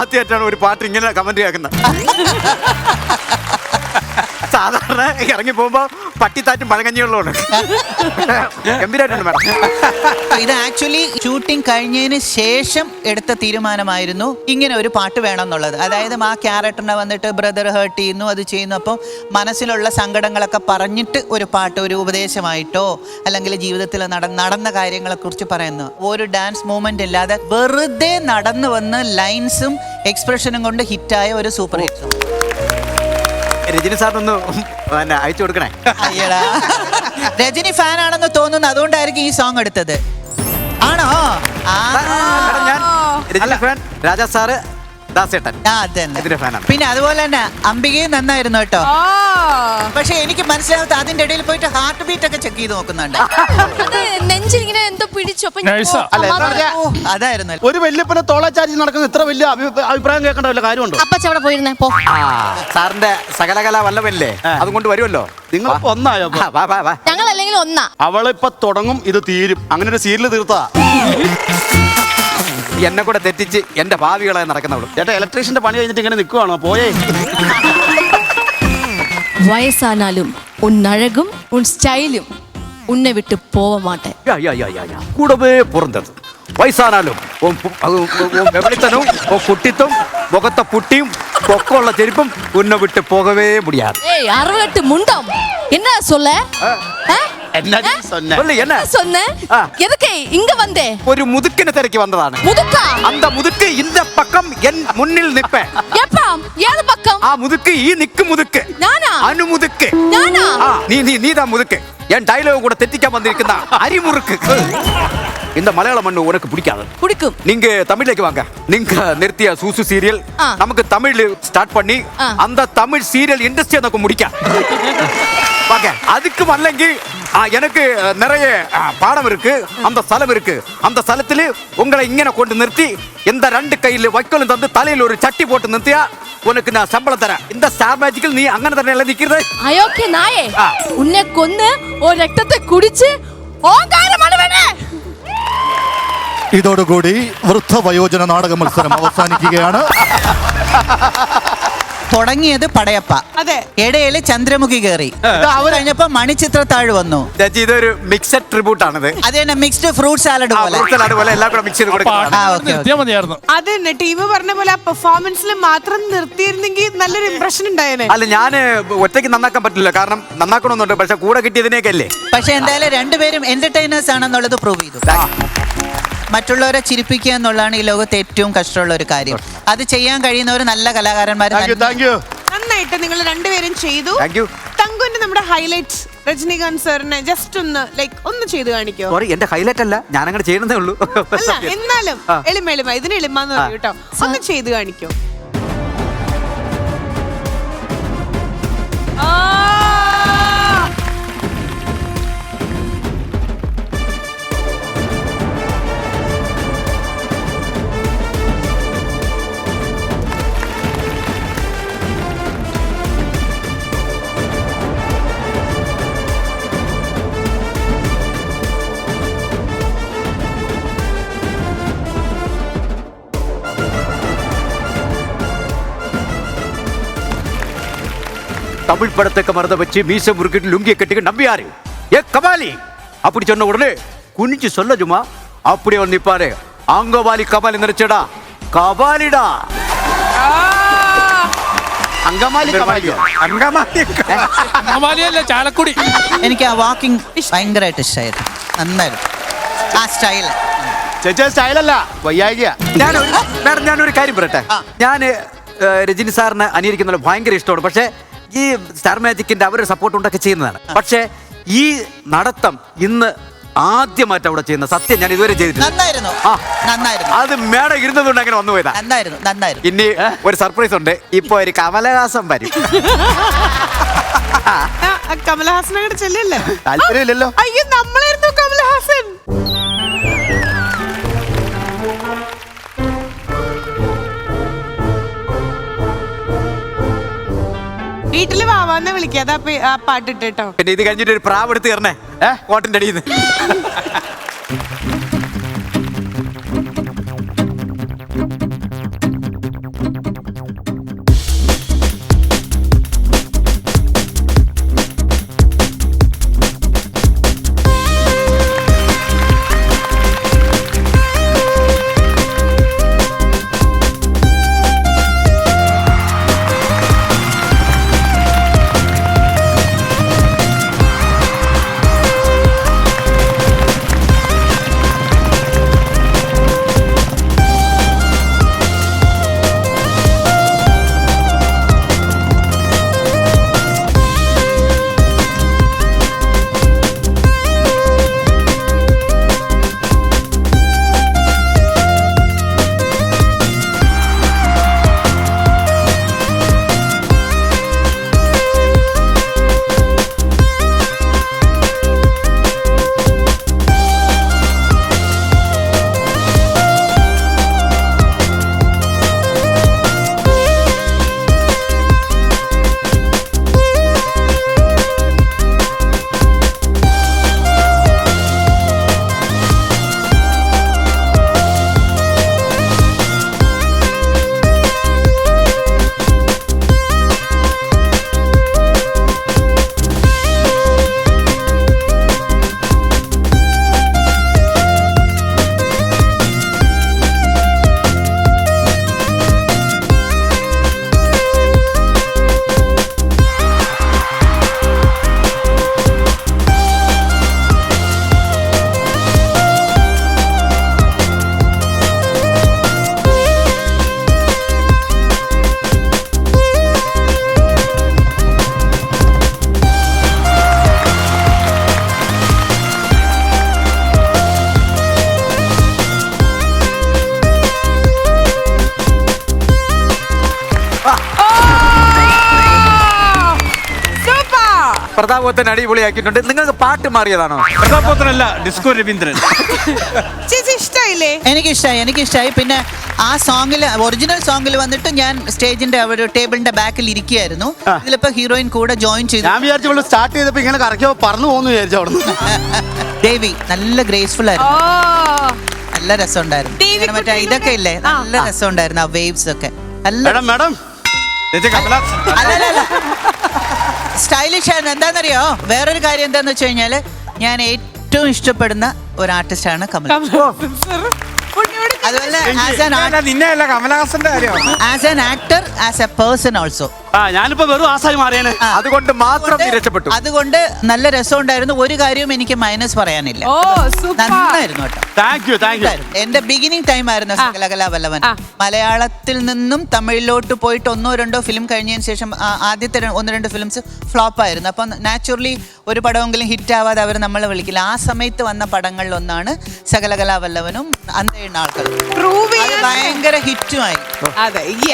ആദ്യമായിട്ടാണ് ഒരു പാട്ട് ഇങ്ങനെ കമന്റ് കേൾക്കുന്നത്. സാധാരണ ഇറങ്ങി പോകുമ്പോ പട്ടിത്താറ്റും പഴങ്കഞ്ഞിയുള്ളതാണ്. ഗംഭീരായിട്ടുണ്ട് മാഡം. ഇത് ആക്ച്വലി ഷൂട്ടിംഗ് കഴിഞ്ഞതിന് ശേഷം എടുത്ത തീരുമാനമായിരുന്നു ഇങ്ങനെ ഒരു പാട്ട് വേണം എന്നുള്ളത്. അതായത് ആ ക്യാരക്ടറിനെ വന്നിട്ട് ബ്രദർ ഹേർട്ട് ചെയ്യുന്നു, അത് ചെയ്യുന്നു. അപ്പം മനസ്സിലുള്ള സങ്കടങ്ങളൊക്കെ പറഞ്ഞിട്ട് ഒരു പാട്ട്, ഒരു ഉപദേശമായിട്ടോ അല്ലെങ്കിൽ ജീവിതത്തിൽ നടന്ന കാര്യങ്ങളെക്കുറിച്ച് പറയുന്നു. ഒരു ഡാൻസ് മൂവ്മെന്റ് ഇല്ലാതെ വെറുതെ നടന്നു വന്ന് ലൈൻസും എക്സ്പ്രഷനും കൊണ്ട് ഹിറ്റായ ഒരു സൂപ്പർ ഹിറ്റ്. രജനി സാറിനൊന്ന് അയച്ചു കൊടുക്കണേ. അയ്യടാ, രജനി ഫാൻ ആണെന്ന് തോന്നുന്നു, അതുകൊണ്ടായിരിക്കും ഈ സോങ് എടുത്തത്. ആണോ? ഞാൻ രജനി ഫാൻ, രാജാ സാറ്, ദാസേട്ടൻ ഇതിന്റെ ഫാനാണ്. പിന്നെ അതുപോലെ തന്നെ അംബികയും നന്നായിരുന്നു കേട്ടോ. പക്ഷെ എനിക്ക് മനസ്സിലാവാത്ത അതിന്റെ ഇടയിൽ പോയിട്ട് ഹാർട്ട് ബീറ്റ് ഒക്കെ ചെക്ക് ചെയ്ത് നോക്കുന്നുണ്ട്. നെഞ്ചിലിങ്ങനെ എന്തോ പിടിച്ചു വിളിച്ചു അപ്പൊ നഴ്സാ. അല്ല, എന്താ പറയാ? അതായിരുന്നു ഒരു വല്യപ്പനെ തോളച്ചാരി നടക്കുന്ന ഇത്ര വലിയ അഭിപ്രായം കേൾക്കേണ്ട വല്ല കാര്യമുണ്ടോ? അപ്പച്ച അവിടെ പോയിരുന്നേ പോ. സാറിന്റെ സകലകല വല്ലവല്ലേ അതുകൊണ്ട് വരുമല്ലോ. നിങ്ങൾ ഒന്നായോ അപ്പൊ? വാ വാ വാ. ഞങ്ങൾ അല്ലെങ്കിൽ ഒന്നാ. അവളിപ്പൊ തുടങ്ങും, ഇത് തീരും. അങ്ങനെ ഒരു സീരിയൽ തീർത്താ. എന്നെ കൂടെ തെറ്റിച്ച് എന്റെ ഭാവികളെ നടക്കുന്നവള്. ചേട്ടാ ഇലക്ട്രീഷ്യന്റെ പണി കഴിഞ്ഞിട്ട് ഇങ്ങനെ നിൽക്കുവാണോ? പോയേ. വയസ്സാനാലും ഉന്നഴകും ഉൻ സ്റ്റൈലും ഉന്നെ വിട്ട് പോവ മാട്ടെ. കൂടവേ പുറന്തത് വയസ്സാനാലും വെളിത്തനും കുട്ടിത്തും മുഖത്തെ പുട്ടിയും പൊക്കമുള്ള ചെരുപ്പും ഉന്നെ വിട്ട് പോകവേ മുടിയാതെ. ஏய் 68 முண்டம் என்ன சொல்ல? എന്നാ சொன்ன? என்ன சொன்ன? எதுக்கு இங்க வந்தே? ഒരു മുതുക്കിനെ തിരക്കി വന്നതാണ്. முதுக்கா? அந்த முதுக்கு இந்த பக்கம் என் முன்னில் நிப்ப. எப்பா? ஏது பக்கம்? ആ മുതുക്ക് ഈ നിക്ക് മുതുക്ക് நானா? അനുമുതുക്ക്. நானா? നീതാ മുതുക്ക്. എൻ ഡയലോഗ് കൂടെ തെറ്റിക്കാൻ വന്നിരിക്കുന്ന അരിമുറുക്ക്. இந்த மலையாள மண்ணு உனக்கு பிடிக்காது. பிடிக்கும். நீங்க தமிழ்லேக்கு வாங்க. நீங்க நிறுத்திய சூசு சீரியல் நமக்கு தமிழ்ல ஸ்டார்ட் பண்ணி அந்த தமிழ் சீரியல் இண்டஸ்ட்ரியை நமக்கு முடிக்க வாங்க. அதுக்கு வரலங்கி எனக்கு நிறைய பாடம் இருக்கு, அந்த ஸ்தலம் இருக்கு. அந்த ஸ்தலத்தில் உங்களை இങ്ങനെ கொண்டு நிறுத்தி இந்த ரெண்டு கையில் வைக்கோலும் தந்து தலையில் ஒரு சட்டி போட்டு நிறுத்தியா உனக்கு நான் சம்பளம் தரேன். இந்த ஸ்டார் மேஜிக்கில் நீ അങ്ങനെ തന്നെ നിൽക്കുന്നത്. അയോക്കെ നായേ, ഉന്നെ കൊന്ന് ഒരു രക്തത്തെ കുടിച്ച് ഓങ്കാരമാണ് വേണേ. ഇതോടുകൂടി വൃദ്ധവയോജന നാടക മത്സരം അവസാനിക്കുകയാണ്. തുടങ്ങിയത് പടയപ്പ, അതെ, ഇടയില് ചന്ദ്രമുഖി കയറി, കഴിഞ്ഞപ്പോ മണിച്ചിത്രത്താഴ് വന്നു. ചേച്ചി ഇതൊരു മിക്സഡ് ട്രിബ്യൂട്ട് ആണിത്. അത് തന്നെ മിക്സ്ഡ് ഫ്രൂട്ട് സാലഡ് പോലെ എല്ലാം കൂടെ മിക്സ് ചെയ്ത് കൊടുക്കണം. നിർത്തിയാ മതിയായിരുന്നു. അത് തന്നെ ടീം പറഞ്ഞ പോലെ ആ പെർഫോമൻസിൽ മാത്രം നിർത്തിയിരുന്നെങ്കിൽ നല്ലൊരു ഇംപ്രഷൻ ഉണ്ടായേനെ. അല്ല, ഞാന് ഒറ്റയ്ക്ക് നന്നാക്കാൻ പറ്റില്ല, കാരണം നന്നാക്കണമെന്നുണ്ട്. പക്ഷെ കൂടെ കിട്ടിയതിനേക്ക് അല്ലേ. പക്ഷെ എന്തായാലും രണ്ടുപേരും എന്റർടൈനേഴ്സ് ആണെന്നുള്ളത് പ്രൂവ് ചെയ്തു. മറ്റുള്ളവരെ ചിരിപ്പിക്കുക എന്നുള്ളതാണ് ഈ ലോകത്ത് ഏറ്റവും കഷ്ടമുള്ള ഒരു കാര്യം. അത് ചെയ്യാൻ കഴിയുന്നവർ നല്ല കലാകാരന്മാർ. നന്നായിട്ട് നിങ്ങൾ രണ്ടുപേരും ചെയ്തു. തങ്കുവിന്റെ നമ്മുടെ ഹൈലൈറ്റ്സ് രജനീകാന്ത് സാറിനെ ജസ്റ്റ് ഒന്ന് ചെയ്ത് കാണിക്കോ? സോറി, എന്റെ ഹൈലൈറ്റ് അല്ല, ഞാൻ അങ്ങനെ ചെയ്യുന്നതേ ഉള്ളൂ. അല്ല എന്നാലും എളിമ ഇതിന് എളിമാന്ന് പറയൂ കേട്ടോ. ഒന്ന് ചെയ്ത് കാണിക്കോ? தமிழ் படத்துக்கு மறந்த வச்சு மீச முறுக்கிட்டு லுங்கிய கட்டிக்கு நம்பியாரு ஏ கபாலி அப்படி சொன்ன உடனே குனிஞ்சு சொல்ல ஜுமா அப்படியே வந்து நிப்பாரு. அங்கவாலி கபாலி நினைச்சடா, கபாலிடா. അങ്കമാലിയല്ല, ചാലക്കുടി. എനിക്ക് ആ വാക്കിംഗ് ഭയങ്കരമായിട്ട് ഇഷ്ടമായിരുന്നു. നന്നായിരുന്നു ആ സ്റ്റൈല്. ചേച്ചി സ്റ്റൈലല്ല, വയ്യായിക. ഞാനൊരു കാര്യം പറയട്ടെ. ഞാൻ രജനി സാറിനെ അനുകരിക്കുന്ന ഭയങ്കര ഇഷ്ടമാണ്. പക്ഷേ ഈ സ്റ്റാർ മാജിക്കിന്റെ അവരുടെ സപ്പോർട്ട് കൊണ്ടൊക്കെ ചെയ്യുന്നതാണ്. പക്ഷേ ഈ നടത്തം ഇന്ന് ആദ്യമായിട്ട് അവിടെ ചെയ്യുന്ന സത്യം ഞാൻ ഇതുവരെ ചെയ്തിട്ടില്ല. അത് മേട ഇരുന്നതുകൊണ്ട് അങ്ങനെ വന്നു പോയതാ. ഇനി ഒരു സർപ്രൈസ് ഉണ്ട്. ഇപ്പൊ ഒരു കമലഹാസൻ വരും. കമലഹാസനോട് ചെല്ലല്ലേ? താല്പര്യമില്ലല്ലോ. അയ്യോ, നമ്മളായിരുന്നു കമലഹാസൻ. വീട്ടില് വാവാന്ന് വിളിക്കാതെ ആ പാട്ടിട്ട് കേട്ടോ. പിന്നെ ഇത് കഴിഞ്ഞിട്ട് ഒരു പ്രാവ് എടുത്ത് തരണേ കോട്ടിന്റെ അടിയിൽ നിന്ന്. പ്രതാപോത്തൻ അടിപൊളിയാക്കിയിട്ടുണ്ട്. നിങ്ങൾക്ക് പാട്ട് മാറിയതാണോ? പ്രതാപോത്തനല്ല, ഡിസ്കോ രവീന്ദ്രൻ. ചേച്ചി ഇഷ്ടായില്ലേ? എനിക്കിഷ്ടായി. പിന്നെ ആ സോങ്ങിൽ, ഒറിജിനൽ സോങ്ങിൽ വന്നിട്ട് ഞാൻ സ്റ്റേജിന്റെ ഒരു ടേബിളിന്റെ ബാക്കിൽ ഇരിക്കുകയായിരുന്നു. ഇതിലിപ്പോ ഹീറോയിൻ കൂടെ ജോയിൻ ചെയ്തു. ഞാൻ വിചാരിച്ചു സ്റ്റാർട്ട് ചെയ്തപ്പോ ഇങ്ങനെ കറക്കിയോ പറന്നു പോകുന്നു വിചാരിച്ചു അവിടെ നിന്ന്. ദേവി നല്ല ഗ്രേസ്ഫുൾ ആയിരുന്നു, നല്ല രസമുണ്ടായിരുന്നു. മറ്റേ ഇതൊക്കെ ഇല്ലേ, നല്ല രസമുണ്ടായിരുന്നു. ആ വേവ്സ് ഒക്കെ നല്ല മേഡം സ്റ്റൈലിഷ് ആയിരുന്നു. എന്താണെന്നറിയോ, വേറൊരു കാര്യം എന്താന്ന് വെച്ച് കഴിഞ്ഞാല് ഞാൻ ഏറ്റവും ഇഷ്ടപ്പെടുന്ന ഒരു ആർട്ടിസ്റ്റാണ് കമൽ. അതുപോലെ നിന്നെയല്ല, കമലഹാസന്റെ കാര്യമാണ്. As an actor, as A person also. ഞാനിപ്പോ വെറും ആസായി മാറിയാണ്. അതുകൊണ്ട് മാത്രം രക്ഷപ്പെട്ടു. അതുകൊണ്ട് നല്ല രസമുണ്ടായിരുന്നു. ഒരു കാര്യവും എനിക്ക് മൈനസ് പറയാനില്ല. നന്നായിരുന്നു കേട്ടോ. Thank you. എന്റെ ബിഗിനിങ് ടൈം ആയിരുന്നു സകലകലാവല്ലവൻ. മലയാളത്തിൽ നിന്നും തമിഴിലോട്ട് പോയിട്ട് 1-2 ഫിലിം കഴിഞ്ഞതിന് ശേഷം ആദ്യത്തെ 1-2 ഫിലിംസ് ഫ്ലോപ്പ് ആയിരുന്നു. അപ്പം നാച്ചുറലി ഒരു പടമെങ്കിലും ഹിറ്റ് ആവാതെ അവർ നമ്മളെ വിളിക്കില്ല. ആ സമയത്ത് വന്ന പടങ്ങളിൽ ഒന്നാണ് സകലകലാവല്ലവനും അന്തേണ്ണ ആൾക്കാർ. ഭയങ്കര ഹിറ്റുമായി.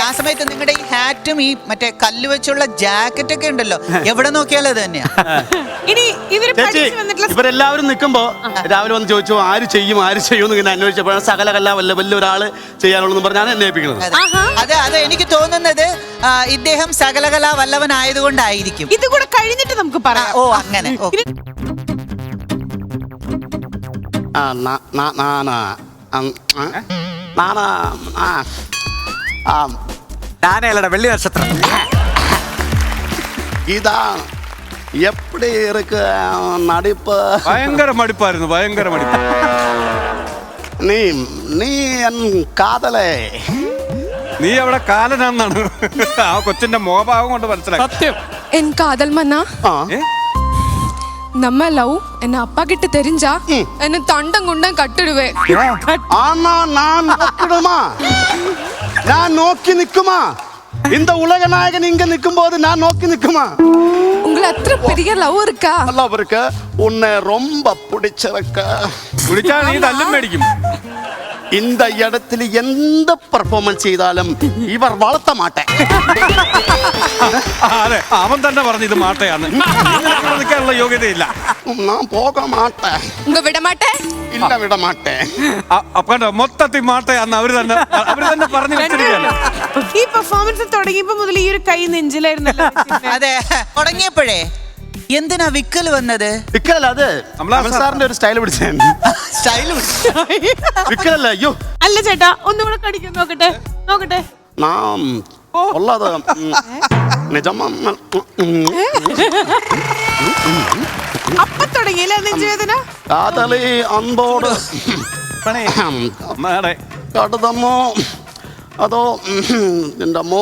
ആ സമയത്ത് നിങ്ങളുടെ ഈ ഹാറ്റും ഈ മറ്റേ കല്ല് വെച്ചുള്ള ജാക്കറ്റ് ഒക്കെ ഉണ്ടല്ലോ, എവിടെ നോക്കിയാലും അത് തന്നെയാ. ഇവരെല്ലാവരും നിൽക്കുമ്പോ രാവിലെ വന്ന് ചോദിച്ചു ആര് ചെയ്യും ഇങ്ങനെ അന്വേഷിച്ചപ്പോഴാണ് സകലകലാവല്ലവനിൽ ഒരാള് ചെയ്യാനുള്ളതെന്ന് പറഞ്ഞാണ് എന്നെ ഏൽപ്പിക്കുന്നത്. അത് എനിക്ക് തോന്നുന്നത് ഇദ്ദേഹം സകലകലാവല്ലവൻ ആയതുകൊണ്ടായിരിക്കും. ഇത് കൂടെ കഴിഞ്ഞിട്ട് നമുക്ക് പറയാം. ഓ അങ്ങനെ. ഞാനേലട വെള്ളി നക്ഷത്രം. ഇതാണ് എപ്പടി ഇருக்கு നടിപ്പ്. ഭയങ്കര മടിപ്പായിരുന്നു, ഭയങ്കര മടിപ്പ്. നീ എൻ കാതലേ. നീ അവിടെ കാലനാന്നാണ് ആ കൊച്ചിന്റെ മോഭാവം കൊണ്ട് മനസ്സിലാക്കി. സത്യം. എൻ കാതൽ മന്ന நம்ம லவ் என்ன அப்பா கிட்ட தெரிஞ்சா என்ன தண்டம் குண்டம் கட்டுடுவே. ஆனா நான் நோக்கிடுமா, நான் நோக்கி நிக்குமா? இந்த உலக நாயகன் இங்க நிக்கும் போது நான் நோக்கி நிக்குமா? உங்களுக்கு அത്ര பெரிய லவ் இருக்கா? லவ் இருக்கு. உன்னை ரொம்ப பிடிச்சிருக்க. പിടിച്ചാ നീ തല്ലും മേടിക്കും. இந்த இடத்துல எந்த பெர்ஃபார்மன்ஸ் செய்தாலும் இவர் വളർത്ത മാട്ടേ. അതെ, അവൻ തന്നെ പറഞ്ഞു ഇത് മാട്ടയാണ്. നിൽക്കാനുള്ള യോഗ്യതയില്ല. ഞാൻ പോക മാട്ടേ. உங்க விட மாட்டேன். ഇല്ല വിട മാട്ടേ. അപ്പോ മൊത്തത്തിൽ മാട്ടയാന്ന് അവര് തന്നെ പറഞ്ഞു വെച്ചിരിക്കുകയാണ്. ഈ പെർഫോമൻസ് തുടങ്ങിയപ്പോ മുതൽ ഈ ഒരു കൈ നെഞ്ചിലായിരുന്നല്ലോ. അതെ, തുടങ്ങിയപ്പോഴേ എന്തിനാ വിക്കൽ വന്നത്? വിക്കലല്ല, അത് സാറിന്റെ ഒരു സ്റ്റൈൽ പിടിച്ചാണ്. വിക്കലല്ല. അയ്യോ അല്ല ചേട്ടാ, ഒന്നുകൂടെ കടിക്കും, നോക്കട്ടെ. നാം ഉള്ളത് നിജമാ. അപ്പൊ തുടങ്ങിയില്ലേ നെഞ്ചുവേദന? കാതലി അൻപോട് കടുതമ്മോ അതോ എന്റെ അമ്മോ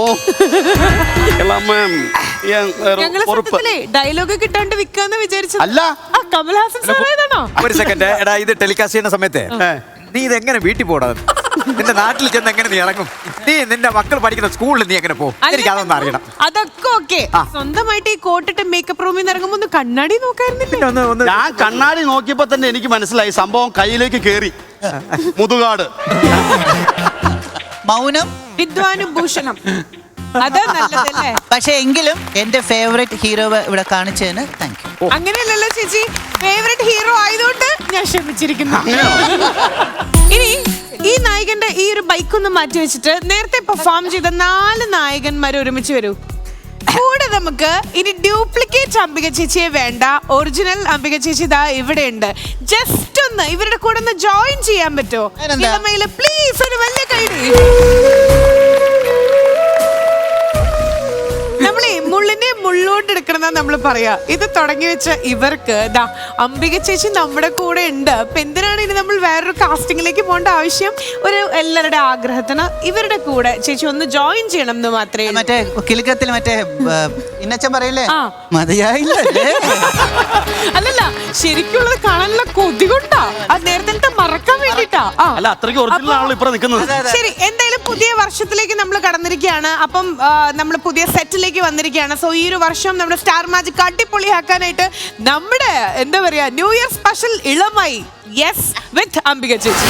ഡയലോഗ് കിട്ടാണ്ട് വിൽക്കാന്ന് വിചാരിച്ചു. അല്ല, കമൽഹാസൻ സാറേതാണോ? ഒരു സെക്കൻഡ്. എടാ, ഇത് ടെലികാസ്റ്റ് ചെയ്യുന്ന സമയത്ത് നീ ഇതെങ്ങനെ വീട്ടിൽ പോടാ? നിന്റെ നാട്ടിൽ ചെന്ന് എങ്ങനെ നീ ഇറങ്ങും? നീ നിന്റെ മക്കൾ പഠിക്കുന്ന സ്കൂളിൽ നീ എങ്ങനെ പോകും? എനിക്ക് അതൊന്നും അറിയണം. അതൊക്കെ ഓക്കെ. സ്വന്തമായിട്ട് ഈ കോട്ടിട്ട് മേക്കപ്പ് റൂമിൽ നിന്ന് ഇറങ്ങുമ്പോ ഒന്ന് കണ്ണാടി നോക്കായിരുന്നില്ല? ഞാൻ കണ്ണാടി നോക്കിയപ്പോ തന്നെ എനിക്ക് മനസ്സിലായി സംഭവം കയ്യിലേക്ക് കേറി. മുതുകാട് മൗനം വിദ്വാനുഭൂഷണം. അതാ നല്ലതല്ലേ? പക്ഷെ എങ്കിലും എന്റെ ഫേവറേറ്റ് ഹീറോ ഇവിടെ കാണിച്ചതിന് താങ്ക് യു. അങ്ങനെയല്ലല്ലോ ചേച്ചി, ഫേവറേറ്റ് ഹീറോ ആയതുകൊണ്ട് ഞാൻ ക്ഷമിച്ചിരിക്കുന്നു. ഇനി ഈ നായകന്റെ ഈ ഒരു ബൈക്കൊന്ന് മാറ്റി വെച്ചിട്ട് നേരത്തെ പെർഫോം ചെയ്ത 4 നായകന്മാർ ഒരുമിച്ച് വരൂ. കൂടെ നമുക്ക് ഇനി ഡ്യൂപ്ലിക്കേറ്റ് അംബിക ചേച്ചിയെ വേണ്ട, ഒറിജിനൽ അംബിക ചേച്ചി ഇതാ ഇവിടെ ഉണ്ട്. ജസ്റ്റ് ഒന്ന് ഇവരുടെ കൂടെ ഒന്ന് ജോയിൻ ചെയ്യാൻ പറ്റുമോ? പ്ലീസ് ഒരു വലിയ കൈഡി. നമ്മളെ മുള്ളിനെ മുള്ളോട്ട് എടുക്കണം നമ്മൾ പറയാ. ഇത് തുടങ്ങി വെച്ച ഇവർക്ക് ദാ അംബിക ചേച്ചി നമ്മുടെ കൂടെ ഉണ്ട്. അപ്പൊ എന്തിനാണ് ഇനി നമ്മൾ വേറൊരു കാസ്റ്റിംഗിലേക്ക് പോകേണ്ട ആവശ്യം? ഒരു എല്ലാവരുടെ ആഗ്രഹത്തിന് ഇവരുടെ കൂടെ ചേച്ചി ഒന്ന് ജോയിൻ ചെയ്യണം എന്ന് മാത്രമേ. മറ്റേ കിലുക്കത്തിൽ മറ്റേ ഇന്നച്ചൻ പറയില്ലേ, മതിയായില്ലേ? അല്ലല്ല, ശരിക്കുള്ളത് കാണാനുള്ള കൊതി കൊണ്ടാ, അത് നേരത്തെ മറക്കാൻ വേണ്ടിട്ടാ. അല്ല, അത്രയ്ക്ക് ഒറിജിനൽ ആണല്ലോ ഇപ്പോ നിൽക്കുന്നത്. ശരി, എന്തായാലും പുതിയ വർഷത്തിലേക്ക് നമ്മൾ കടന്നിരിക്കുകയാണ്. അപ്പം നമ്മൾ പുതിയ സെറ്റിലേക്ക് വന്നിരിക്കുകയാണ്. സോ ഈ ഒരു വർഷം നമ്മുടെ സ്റ്റാർ മാജിക് അടിപൊളിയാക്കാനായിട്ട് നമ്മുടെ എന്താ പറയാ ന്യൂ ഇയർ സ്പെഷ്യൽ ഇളമായി യെസ് വിത്ത് അംബിക ചേച്ചി.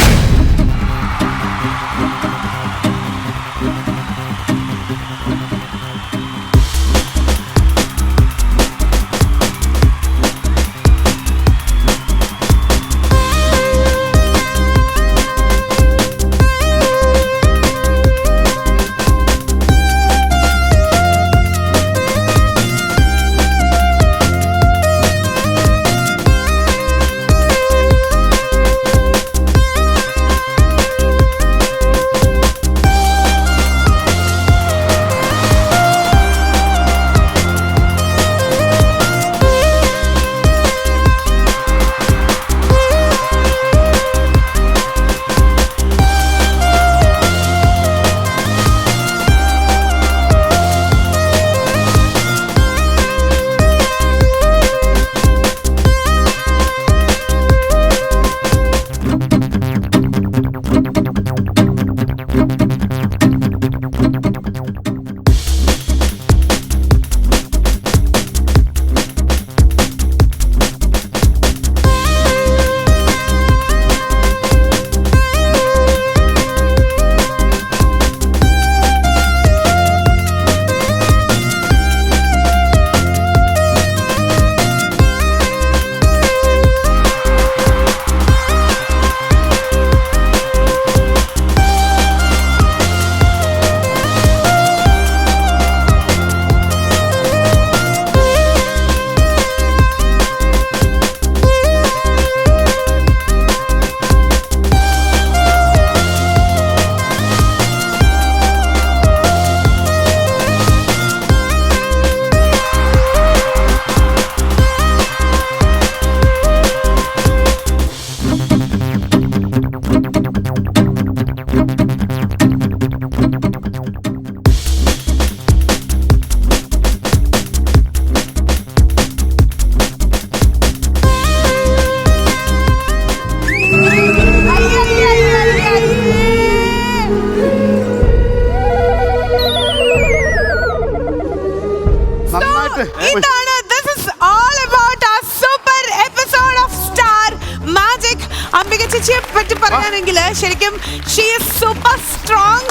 ചേച്ചിയെ പറ്റി പറയാനെങ്കിൽ ശരിക്കും she is super strong,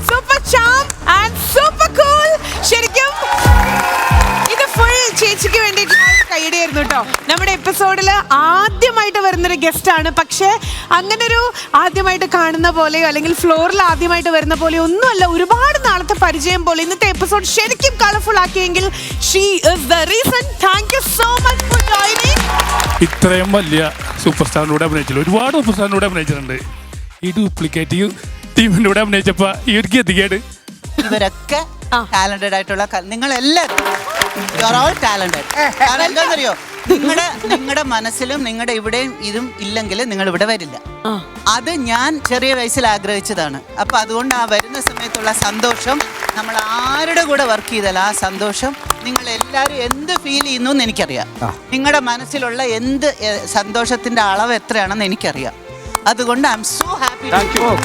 super charm and super cool. ശരിക്കും ഇത് ഫുൾ ചേച്ചിക്ക് വേണ്ടിയിട്ട് കൈയടിയായിരുന്നു കേട്ടോ. നമ്മുടെ എപ്പിസോഡിൽ ആദ്യമായിട്ട് വരുന്നൊരു ഗസ്റ്റ് ആണ്. പക്ഷേ അങ്ങനൊരു ആദ്യമായിട്ട് കാണുന്ന പോലെയോ അല്ലെങ്കിൽ ഫ്ലോറിൽ ആദ്യമായിട്ട് വരുന്ന പോലെയോ ഒന്നുമല്ല. ഒരുപാട് നാളത്തെ പരിചയം പോലെ ഇന്നത്തെ എപ്പിസോഡ് ശരിക്കും കളർഫുൾ ആക്കിയെങ്കിൽ she is the reason. Thank you so much for joining. ഇത്രയും വലിയ സൂപ്പർ സ്റ്റാറിൻ്റെ കൂടെ അഭിനയിച്ചില്ല, ഒരുപാട് സൂപ്പർ സ്റ്റാറിൻ്റെ കൂടെ അഭിനയിച്ചിട്ടുണ്ട്. ഈ ഡ്യൂപ്ലിക്കേറ്റ് ടീമിൻ്റെ കൂടെ അഭിനയിച്ചപ്പോൾ ഈ ഒരു ഗതികേട്. ഇവരൊക്കെ ടാലന്റഡ് ആയിട്ടുള്ള നിങ്ങളെല്ലാവരും ടാലന്റഡ്. കാരണം എന്താണെന്നറിയോ, നിങ്ങളുടെ മനസ്സിലും നിങ്ങളുടെ ഇവിടെയും ഇതും ഇല്ലെങ്കിൽ നിങ്ങൾ ഇവിടെ വരില്ല. അത് ഞാൻ ചെറിയ വയസ്സിൽ ആഗ്രഹിച്ചതാണ്. അപ്പൊ അതുകൊണ്ട് ആ വരുന്ന സമയത്തുള്ള സന്തോഷം, നമ്മൾ ആരുടെ കൂടെ വർക്ക് ചെയ്താൽ ആ സന്തോഷം നിങ്ങൾ എല്ലാവരും എന്ത് ഫീൽ ചെയ്യുന്നു എന്ന് എനിക്കറിയാം. നിങ്ങളുടെ മനസ്സിലുള്ള എന്ത് സന്തോഷത്തിന്റെ അളവ് എത്രയാണെന്ന് എനിക്കറിയാം. അതുകൊണ്ട് I am so happy.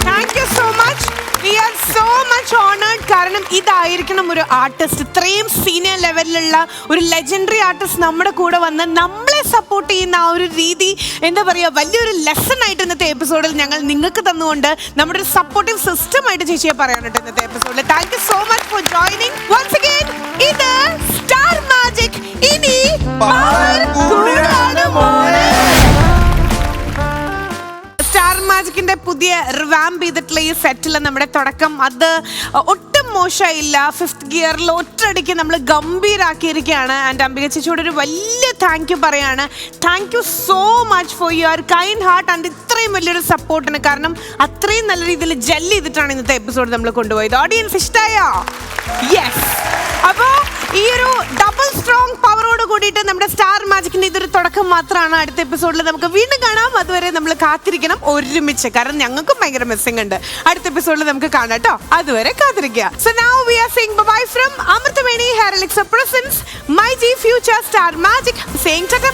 Thank you so much. We are so much honoured. കാരണം ഇതായിരിക്കണം ഒരു ആർട്ടിസ്റ്റ്, ഇത്രയും സീനിയർ ലെവലിലുള്ള ഒരു ലെജൻഡറി ആർട്ടിസ്റ്റ് നമ്മുടെ കൂടെ വന്ന് നമ്മളെ സപ്പോർട്ട് ചെയ്യുന്ന ആ ഒരു രീതി എന്താ പറയുക, വലിയൊരു ലെസൺ ആയിട്ട് ഇന്നത്തെ എപ്പിസോഡിൽ ഞങ്ങൾ നിങ്ങൾക്ക് തന്നുകൊണ്ട് നമ്മുടെ ഒരു സപ്പോർട്ടീവ് സിസ്റ്റം ആയിട്ട് ചേച്ചിയെ പറയാനുണ്ട് ഇന്നത്തെ എപ്പിസോഡിൽ. Thank you so much for joining once again. ഇത് സ്റ്റാർ മാജിക്. ഇനി പവർ കൂടുതലാണ് മോളെ. സ്റ്റാർ മാജിക്കിന്റെ പുതിയ റിവാമ്പ് ചെയ്തിട്ടുള്ള ഈ സെറ്റിൽ നമ്മുടെ തുടക്കം അത് ഒട്ടും മോശമായില്ല. 5th ഗിയറിൽ ഒറ്റയടിക്ക് നമ്മൾ ഗംഭീരാക്കിയിരിക്കുകയാണ്. ആൻഡ് അംബിക ചേച്ചിയോട് ഒരു വലിയ താങ്ക് യു പറയാണ്. Thank you so much for your kind heart and ഇത്രയും വലിയൊരു സപ്പോർട്ടിന്. കാരണം അത്രയും നല്ല രീതിയിൽ ജെല്ല് ചെയ്തിട്ടാണ് ഇന്നത്തെ എപ്പിസോഡ് നമ്മൾ കൊണ്ടുപോയത്. ഓഡിയൻസ് ഇഷ്ടമായോ? യെസ്. അപ്പോൾ ഈ ഒരു ഡബിൾ സ്ട്രോങ് പവറോട് കൂടിയിട്ട് നമ്മുടെ സ്റ്റാർ മാജിക്കിന്റെ ഇതൊരു തുടക്കം മാത്രമാണ്. അടുത്ത എപ്പിസോഡിൽ നമുക്ക് വീണ്ടും കാണാം. അതുവരെ നമ്മൾ കാത്തിരിക്കണം ഒരുമിച്ച്. കാരണം ഞങ്ങൾക്കും ഭയങ്കര മിസ്സിംഗ് ഉണ്ട്. അടുത്ത എപ്പിസോഡിൽ നമുക്ക് കാണാം കേട്ടോ. അതുവരെ കാത്തിരിക്കുക. So now we are saying bye-bye from Amruthameni Hair Elixir presents My G Future Star Magic, saying tata